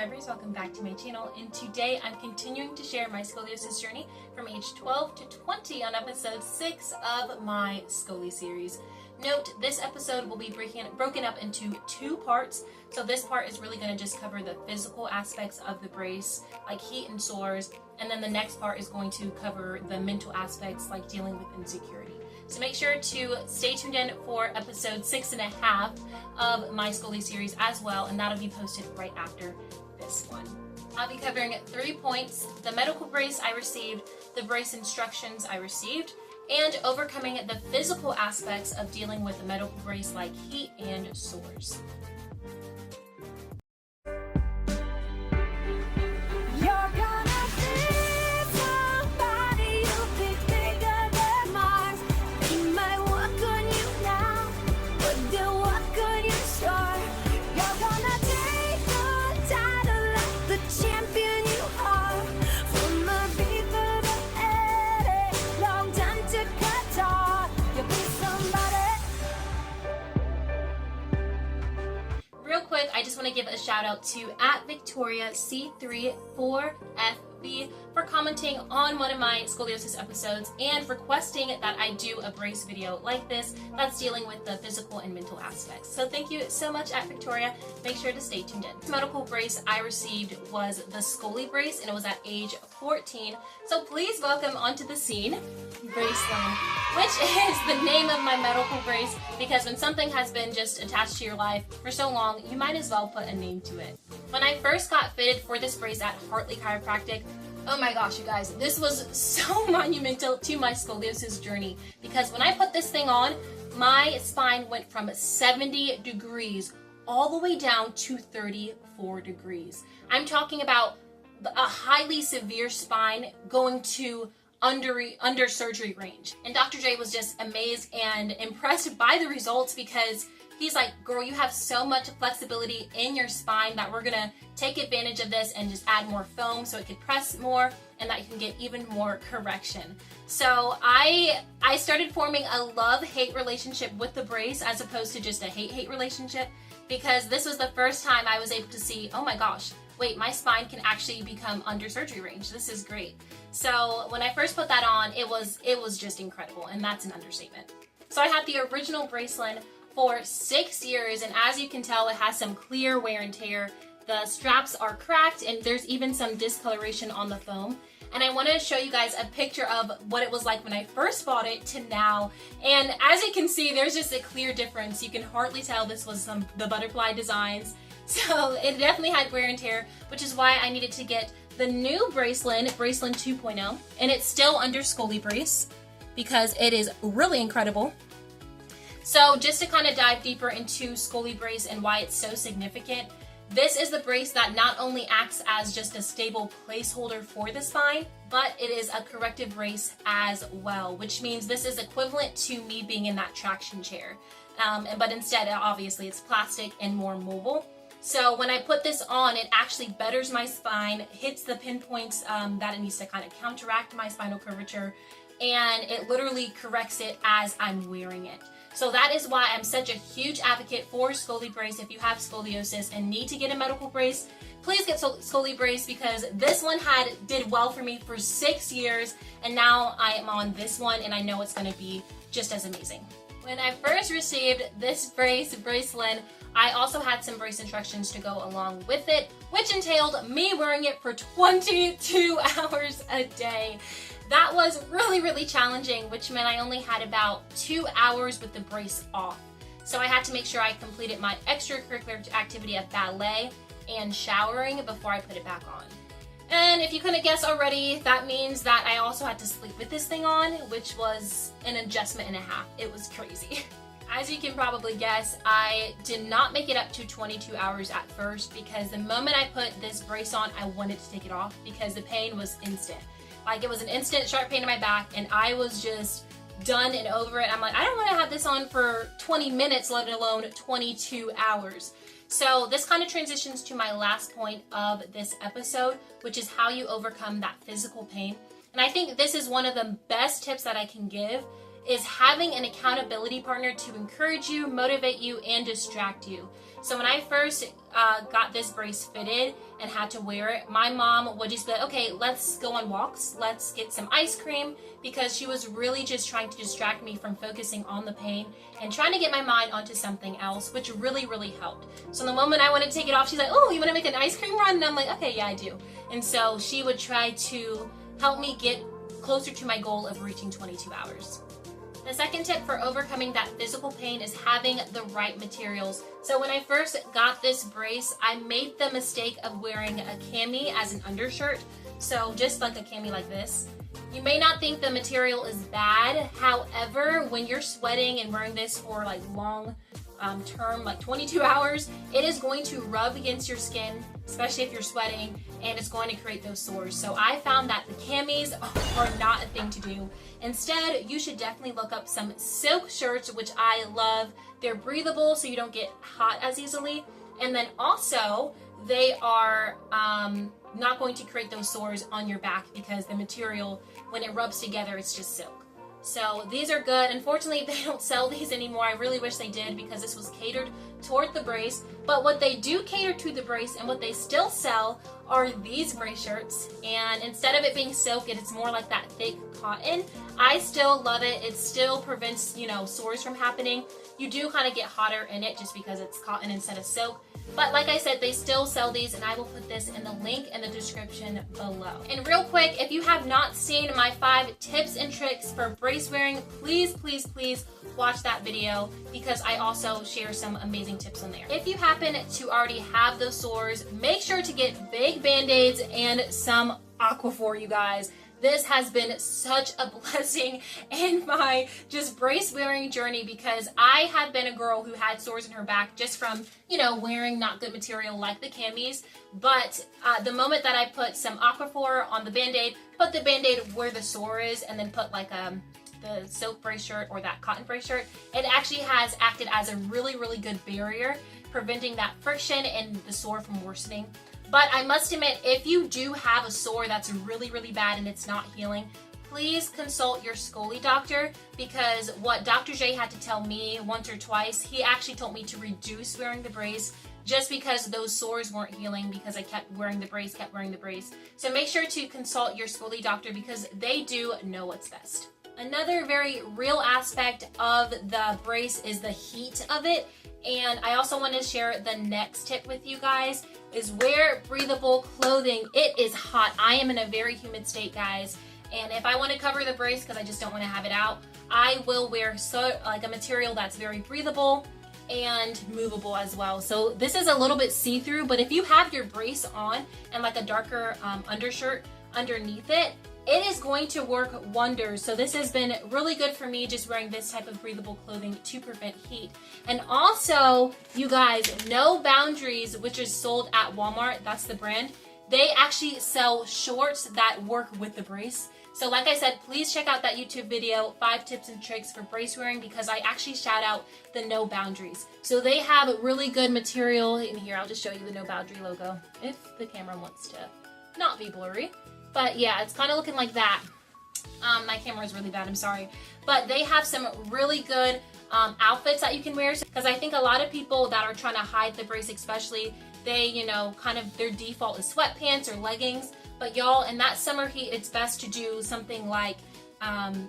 subscribers, welcome back to my channel, and today I'm continuing to share my scoliosis journey from age 12 to 20 on episode 6 of my Scoli-Series. Note, this episode will be broken up into 2 parts, so this part is really going to just cover the physical aspects of the brace, like heat and sores, and then the next part is going to cover the mental aspects, like dealing with insecurity. So make sure to stay tuned in for episode 6.5 of my Scoli-Series as well, and that'll be posted right after this one. I'll be covering 3 points: the medical brace I received, the brace instructions I received, and overcoming the physical aspects of dealing with the medical brace like heat and sores. I just want to give a shout out to @VictoriaC34FB for commenting on one of my scoliosis episodes and requesting that I do a brace video like this that's dealing with the physical and mental aspects. So thank you so much @Victoria. Make sure to stay tuned in. The medical brace I received was the Scoli brace, and it was at age 14. So please welcome onto the scene Braceland, which is the name of my medical brace, because when something has been just attached to your life for so long, you might as well put a name to it. When I first got fitted for this brace at Hartley Chiropractic, oh my gosh, you guys, this was so monumental to my scoliosis journey, because when I put this thing on, my spine went from 70 degrees all the way down to 34 degrees. I'm talking about a highly severe spine going to under surgery range. And Dr. J was just amazed and impressed by the results, because he's like, girl, you have so much flexibility in your spine that we're gonna take advantage of this and just add more foam so it could press more and that you can get even more correction. So I started forming a love-hate relationship with the brace as opposed to just a hate-hate relationship, because this was the first time I was able to see, oh my gosh, wait, my spine can actually become under surgery range. This is great. So when I first put that on, it was just incredible, and that's an understatement. So I had the original Braceland for 6 years, and as you can tell, it has some clear wear and tear. The straps are cracked, and there's even some discoloration on the foam. And I want to show you guys a picture of what it was like when I first bought it to now. And as you can see, there's just a clear difference. You can hardly tell this was the butterfly designs. So it definitely had wear and tear, which is why I needed to get the new Braceland 2.0, and it's still under Scoli brace because it is really incredible. So just to kind of dive deeper into Scoli brace and why it's so significant, this is the brace that not only acts as just a stable placeholder for the spine, but it is a corrective brace as well, which means this is equivalent to me being in that traction chair. But instead, obviously, it's plastic and more mobile. So when I put this on, it actually betters my spine, hits the pinpoints that it needs to kind of counteract my spinal curvature, and it literally corrects it as I'm wearing it. So that is why I'm such a huge advocate for Scoli brace. If you have scoliosis and need to get a medical brace, please get Scoli brace, because this one did well for me for 6 years, and now I am on this one, and I know it's going to be just as amazing. When I first received this Braceland, I also had some brace instructions to go along with it, which entailed me wearing it for 22 hours a day. That was really, really challenging, which meant I only had about 2 hours with the brace off. So I had to make sure I completed my extracurricular activity of ballet and showering before I put it back on. And if you couldn't guess already, that means that I also had to sleep with this thing on, which was an adjustment and a half. It was crazy. As you can probably guess, I did not make it up to 22 hours at first, because the moment I put this brace on, I wanted to take it off because the pain was instant. Like, it was an instant sharp pain in my back, and I was just done and over it. I'm like, I don't want to have this on for 20 minutes, let alone 22 hours. So this kind of transitions to my last point of this episode, which is how you overcome that physical pain. And I think this is one of the best tips that I can give, is having an accountability partner to encourage you, motivate you, and distract you. So when I first got this brace fitted and had to wear it, my mom would just be like, okay, let's go on walks, let's get some ice cream, because she was really just trying to distract me from focusing on the pain and trying to get my mind onto something else, which really, really helped. So the moment I wanted to take it off, she's like, oh, you want to make an ice cream run? And I'm like, okay, yeah, I do. And so she would try to help me get closer to my goal of reaching 22 hours. The second tip for overcoming that physical pain is having the right materials. So when I first got this brace, I made the mistake of wearing a cami as an undershirt. So just like a cami like this. You may not think the material is bad. However, when you're sweating and wearing this for like long term, like 22 hours, it is going to rub against your skin, especially if you're sweating, and it's going to create those sores. So I found that the camis are not a thing to do. Instead, you should definitely look up some silk shirts, which I love. They're breathable, so you don't get hot as easily. And then also, they are not going to create those sores on your back because the material, when it rubs together, it's just silk. So these are good. Unfortunately, they don't sell these anymore. I really wish they did because this was catered toward the brace. But what they do cater to the brace and what they still sell are these brace shirts. And instead of it being silk, it's more like that thick cotton. I still love it. It still prevents, sores from happening. You do kind of get hotter in it just because it's cotton instead of silk. But like I said, they still sell these, and I will put this in the link in the description below. And real quick, if you have not seen my 5 tips and tricks for brace wearing, please, please, please watch that video because I also share some amazing tips on there. If you happen to already have those sores, make sure to get big band-aids and some Aquaphor, you guys. This has been such a blessing in my just brace wearing journey because I have been a girl who had sores in her back just from, wearing not good material like the camis. But the moment that I put some Aquaphor on the Band-Aid, put the Band-Aid where the sore is, and then put like the silk brace shirt or that cotton brace shirt, it actually has acted as a really, really good barrier, preventing that friction and the sore from worsening. But I must admit, if you do have a sore that's really, really bad and it's not healing, please consult your Scoli doctor, because what Dr. J had to tell me once or twice, he actually told me to reduce wearing the brace just because those sores weren't healing because I kept wearing the brace. So make sure to consult your Scoli doctor because they do know what's best. Another very real aspect of the brace is the heat of it. And I also want to share the next tip with you guys is wear breathable clothing. It is hot. I am in a very humid state, guys. And if I want to cover the brace because I just don't want to have it out, I will wear a material that's very breathable and movable as well. So this is a little bit see-through, but if you have your brace on and like a darker undershirt underneath it, it is going to work wonders. So this has been really good for me, just wearing this type of breathable clothing to prevent heat. And also, you guys, No Boundaries, which is sold at Walmart, that's the brand, they actually sell shorts that work with the brace. So like I said, please check out that YouTube video, 5 tips and tricks for brace wearing, because I actually shout out the No Boundaries. So they have really good material in here. I'll just show you the No Boundary logo if the camera wants to not be blurry. But yeah, it's kind of looking like that. My camera is really bad, I'm sorry. But they have some really good outfits that you can wear. Because I think a lot of people that are trying to hide the brace especially, they, kind of their default is sweatpants or leggings. But y'all, in that summer heat, it's best to do something like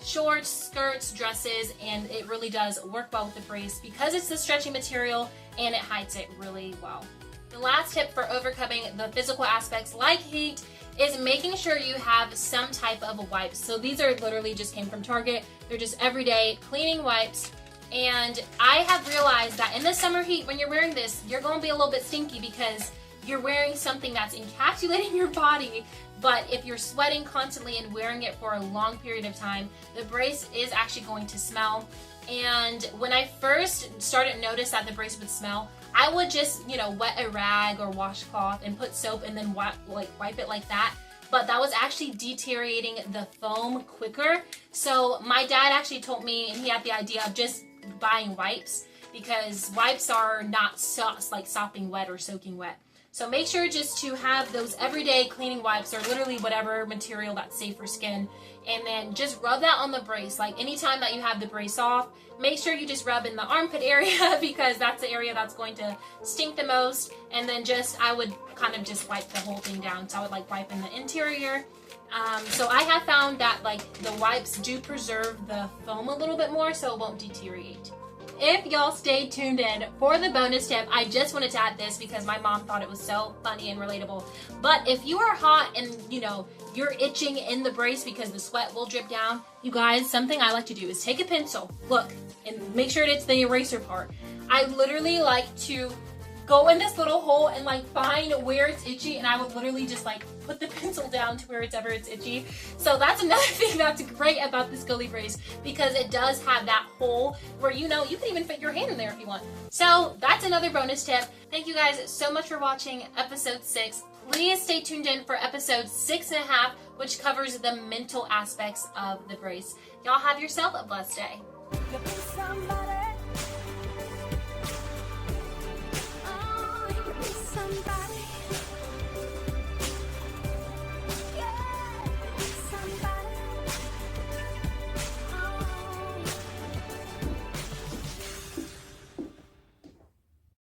shorts, skirts, dresses, and it really does work well with the brace because it's the stretchy material and it hides it really well. The last tip for overcoming the physical aspects like heat is making sure you have some type of wipes. So these are literally just came from Target. They're just everyday cleaning wipes. And I have realized that in the summer heat, when you're wearing this, you're going to be a little bit stinky because you're wearing something that's encapsulating your body. But if you're sweating constantly and wearing it for a long period of time, the brace is actually going to smell. And when I first started to notice that the brace would smell, I would just, wet a rag or washcloth and put soap and then wipe it like that. But that was actually deteriorating the foam quicker. So my dad actually told me, and he had the idea of just buying wipes because wipes are not like sopping wet or soaking wet. So make sure just to have those everyday cleaning wipes or literally whatever material that's safe for skin. And then just rub that on the brace. Like anytime that you have the brace off, make sure you just rub in the armpit area because that's the area that's going to stink the most. And then I would kind of just wipe the whole thing down. So I would like wipe in the interior. So I have found that like the wipes do preserve the foam a little bit more so it won't deteriorate. If y'all stayed tuned in for the bonus tip, I just wanted to add this because my mom thought it was so funny and relatable. But if you are hot and you're itching in the brace because the sweat will drip down, you guys, something I like to do is take a pencil, look, and make sure it's the eraser part. I literally like to go in this little hole and like find where it's itchy, and I would literally just like put the pencil down to where it's itchy. So that's another thing that's great about the Scoli brace, because it does have that hole where you can even fit your hand in there if you want. So that's another bonus tip. Thank you guys so much for watching episode 6. Please stay tuned in for episode 6.5, which covers the mental aspects of the brace. Y'all have yourself a blessed day.